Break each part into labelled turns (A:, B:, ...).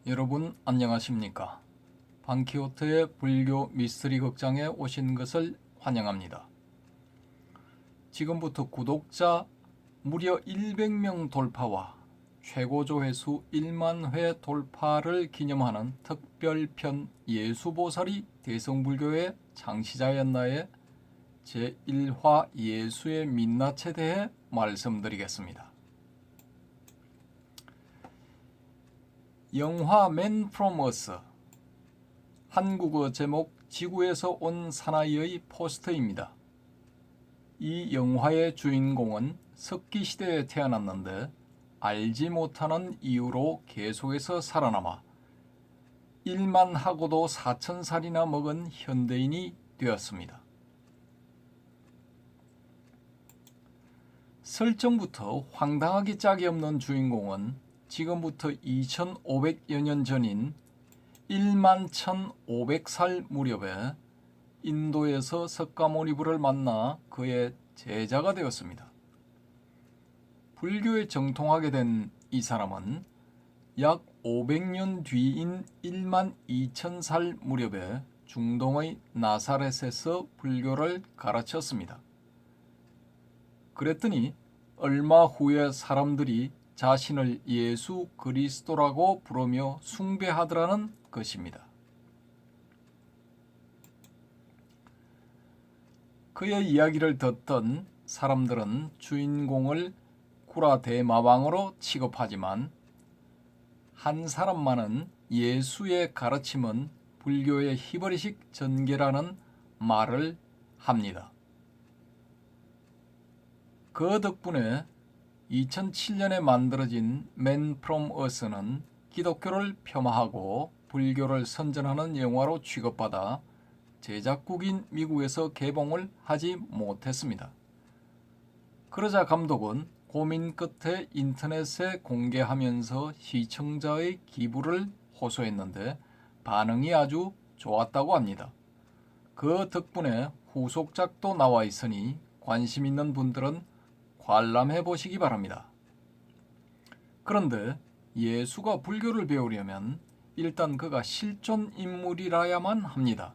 A: 여러분 안녕하십니까? 방키호테의 불교 미스터리 극장에 오신 것을 환영합니다. 지금부터 구독자 무려 100명 돌파와 최고 조회수 1만 회 돌파를 기념하는 특별편 예수보살이 대성불교의 창시자였나의 제1화 예수의 민낯에 대해 말씀드리겠습니다. 영화 Man from Earth, 한국어 제목 지구에서 온 사나이의 포스터입니다. 이 영화의 주인공은 석기시대에 태어났는데 알지 못하는 이유로 계속해서 살아남아 일만 하고도 4,000살이나 먹은 현대인이 되었습니다. 설정부터 황당하기 짝이 없는 주인공은 지금부터 2500여 년 전인 11,500살 무렵에 인도에서 석가모니부를 만나 그의 제자가 되었습니다. 불교에 정통하게 된 이 사람은 약 500년 뒤인 12,000살 무렵에 중동의 나사렛에서 불교를 가르쳤습니다. 그랬더니 얼마 후에 사람들이 자신을 예수 그리스도라고 부르며 숭배하더라는 것입니다. 그의 이야기를 듣던 사람들은 주인공을 구라 대마왕으로 취급하지만 한 사람만은 예수의 가르침은 불교의 히브리식 전개라는 말을 합니다. 그 덕분에 2007년에 만들어진 Man from Earth는 기독교를 폄하하고 불교를 선전하는 영화로 취급받아 제작국인 미국에서 개봉을 하지 못했습니다. 그러자 감독은 고민 끝에 인터넷에 공개하면서 시청자의 기부를 호소했는데 반응이 아주 좋았다고 합니다. 그 덕분에 후속작도 나와 있으니 관심 있는 분들은 관람해 보시기 바랍니다. 그런데 예수가 불교를 배우려면 일단 그가 실존 인물이라야만 합니다.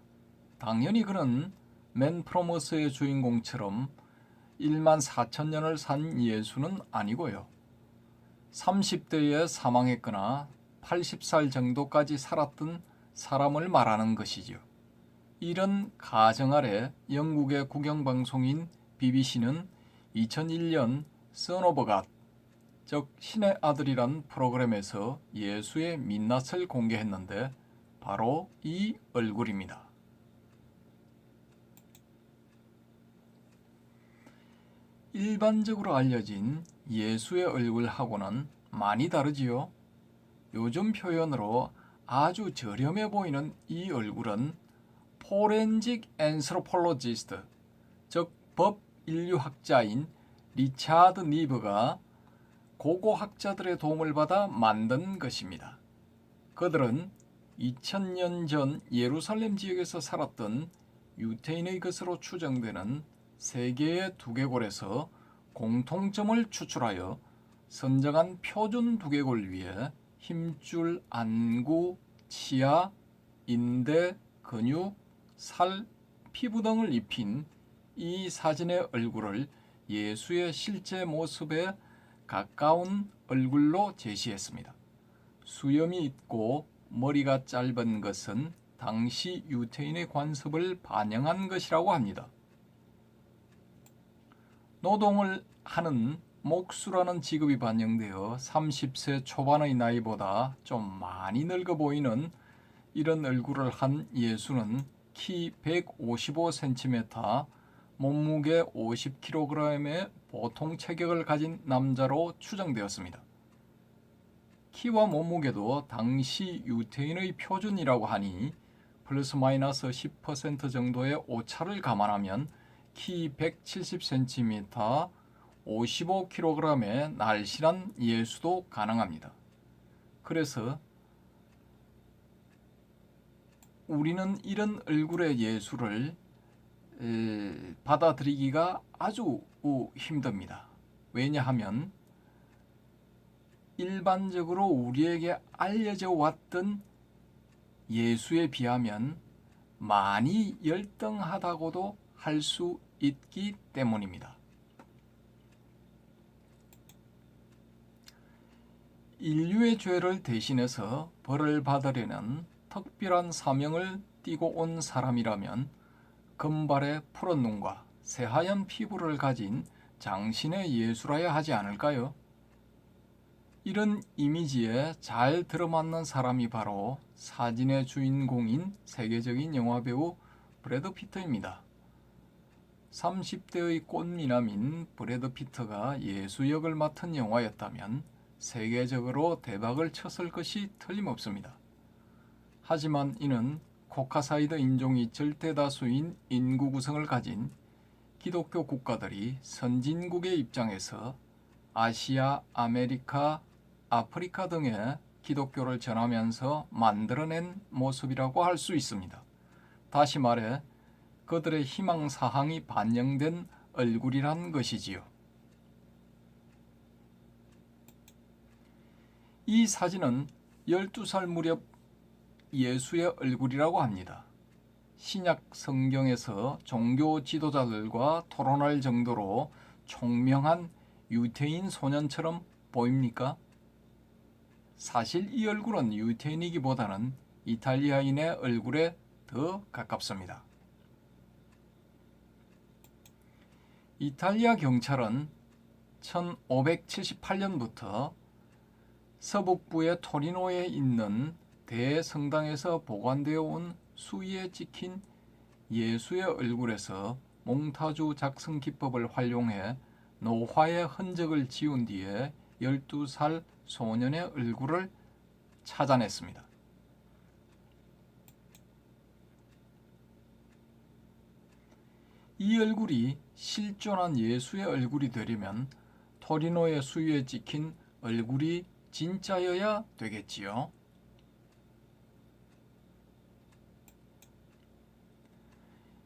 A: 당연히 그는 맨 프로머스의 주인공처럼 14,000년을 산 예수는 아니고요. 30대에 사망했거나 80살 정도까지 살았던 사람을 말하는 것이죠. 이런 가정 아래 영국의 국영방송인 BBC는 2001년 Son of God, 즉 신의 아들이란 프로그램에서 예수의 민낯을 공개했는데 바로 이 얼굴입니다. 일반적으로 알려진 예수의 얼굴하고는 많이 다르지요. 요즘 표현으로 아주 저렴해 보이는 이 얼굴은 포렌식 앤스로폴로지스트, 즉 법 인류학자인 리차드 니브가 고고학자들의 도움을 받아 만든 것입니다. 그들은 2000년 전 예루살렘 지역에서 살았던 유태인의 것으로 추정되는 세계의 두개골에서 공통점을 추출하여 선정한 표준 두개골 위에 힘줄, 안구, 치아, 인대, 근육, 살, 피부 등을 입힌 이 사진의 얼굴을 예수의 실제 모습에 가까운 얼굴로 제시했습니다. 수염이 있고 머리가 짧은 것은 당시 유태인의 관습을 반영한 것이라고 합니다. 노동을 하는 목수라는 직업이 반영되어 30세 초반의 나이보다 좀 많이 늙어 보이는 이런 얼굴을 한 예수는 키 155cm, 몸무게 50kg의 보통 체격을 가진 남자로 추정되었습니다. 키와 몸무게도 당시 유태인의 표준이라고 하니 플러스 마이너스 10% 정도의 오차를 감안하면 키 170cm, 55kg의 날씬한 예수도 가능합니다. 그래서 우리는 이런 얼굴의 예수를 받아들이기가 아주 힘듭니다. 왜냐하면 일반적으로 우리에게 알려져 왔던 예수에 비하면 많이 열등하다고도 할 수 있기 때문입니다. 인류의 죄를 대신해서 벌을 받으려는 특별한 사명을 띠고 온 사람이라면 금발의 푸른 눈과 새하얀 피부를 가진 장신의 예수라야 하지 않을까요? 이런 이미지에 잘 들어맞는 사람이 바로 사진의 주인공인 세계적인 영화배우 브래드 피트입니다. 30대의 꽃미남인 브래드 피트가 예수 역을 맡은 영화였다면 세계적으로 대박을 쳤을 것이 틀림없습니다. 하지만 이는 코카사이드 인종이 절대다수인 인구 구성을 가진 기독교 국가들이 선진국의 입장에서 아시아, 아메리카, 아프리카 등의 기독교를 전하면서 만들어낸 모습이라고 할 수 있습니다. 다시 말해 그들의 희망사항이 반영된 얼굴이란 것이지요. 이 사진은 12살 무렵 예수의 얼굴이라고 합니다. 신약 성경에서 종교 지도자들과 토론할 정도로 총명한 유태인 소년처럼 보입니까? 사실 이 얼굴은 유태인이기보다는 이탈리아인의 얼굴에 더 가깝습니다. 이탈리아 경찰은 1578년부터 서북부의 토리노에 있는 대성당에서 보관되어 온 수위에 찍힌 예수의 얼굴에서 몽타주 작성 기법을 활용해 노화의 흔적을 지운 뒤에 12살 소년의 얼굴을 찾아냈습니다. 이 얼굴이 실존한 예수의 얼굴이 되려면 토리노의 수위에 찍힌 얼굴이 진짜여야 되겠지요.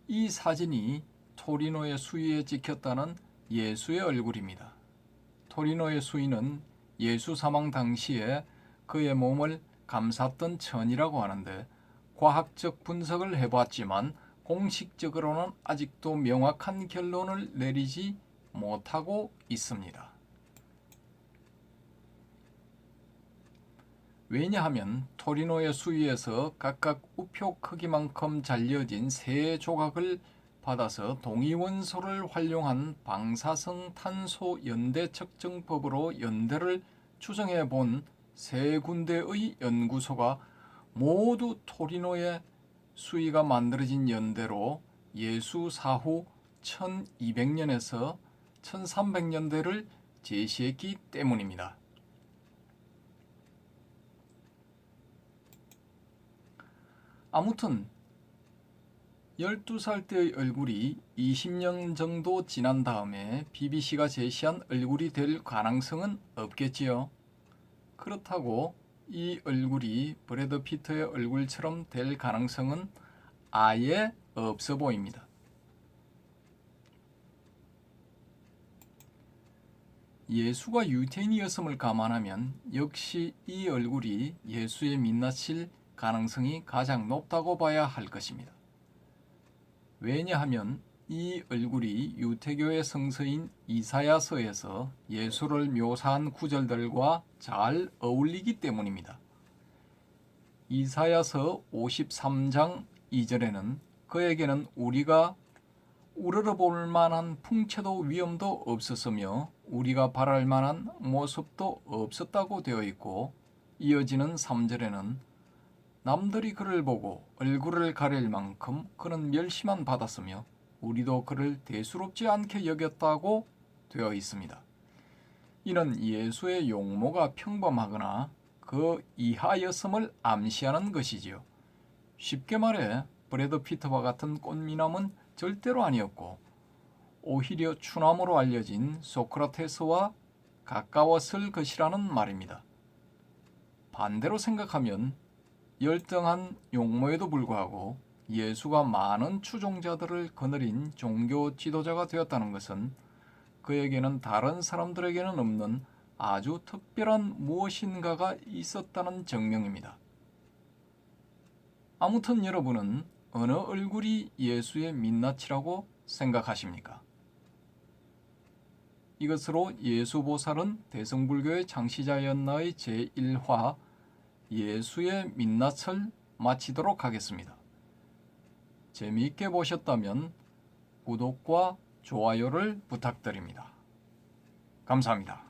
A: 이 사진이 토리노의 수위에 찍혔다는 예수의 얼굴입니다. 토리노의 수위는 예수 사망 당시에 그의 몸을 감쌌던 천이라고 하는데 과학적 분석을 해봤지만 공식적으로는 아직도 명확한 결론을 내리지 못하고 있습니다. 왜냐하면 토리노의 수위에서 각각 우표 크기만큼 잘려진 세 조각을 받아서 동위원소를 활용한 방사성 탄소 연대 측정법으로 연대를 추정해 본 세 군데의 연구소가 모두 토리노의 수위가 만들어진 연대로 예수 사후 1200년에서 1300년대를 제시했기 때문입니다. 아무튼 12살 때의 얼굴이 20년 정도 지난 다음에 BBC가 제시한 얼굴이 될 가능성은 없겠지요. 그렇다고 이 얼굴이 브래드 피트의 얼굴처럼 될 가능성은 아예 없어 보입니다. 예수가 유태인이었음을 감안하면 역시 이 얼굴이 예수의 민낯일 가능성이 가장 높다고 봐야 할 것입니다. 왜냐하면 이 얼굴이 유태교의 성서인 이사야서에서 예수를 묘사한 구절들과 잘 어울리기 때문입니다. 이사야서 53장 2절에는 그에게는 우리가 우러러볼 만한 풍채도 위엄도 없었으며 우리가 바랄 만한 모습도 없었다고 되어 있고, 이어지는 3절에는 남들이 그를 보고 얼굴을 가릴 만큼 그는 멸시만 받았으며 우리도 그를 대수롭지 않게 여겼다고 되어 있습니다. 이는 예수의 용모가 평범하거나 그 이하였음을 암시하는 것이지요. 쉽게 말해 브래드 피트와 같은 꽃미남은 절대로 아니었고 오히려 추남으로 알려진 소크라테스와 가까웠을 것이라는 말입니다. 반대로 생각하면 열등한 용모에도 불구하고 예수가 많은 추종자들을 거느린 종교 지도자가 되었다는 것은 그에게는 다른 사람들에게는 없는 아주 특별한 무엇인가가 있었다는 증명입니다. 아무튼 여러분은 어느 얼굴이 예수의 민낯이라고 생각하십니까? 이것으로 예수보살은 대성불교의 창시자였나의 제1화 예수의 민낯을 마치도록 하겠습니다. 재미있게 보셨다면 구독과 좋아요를 부탁드립니다. 감사합니다.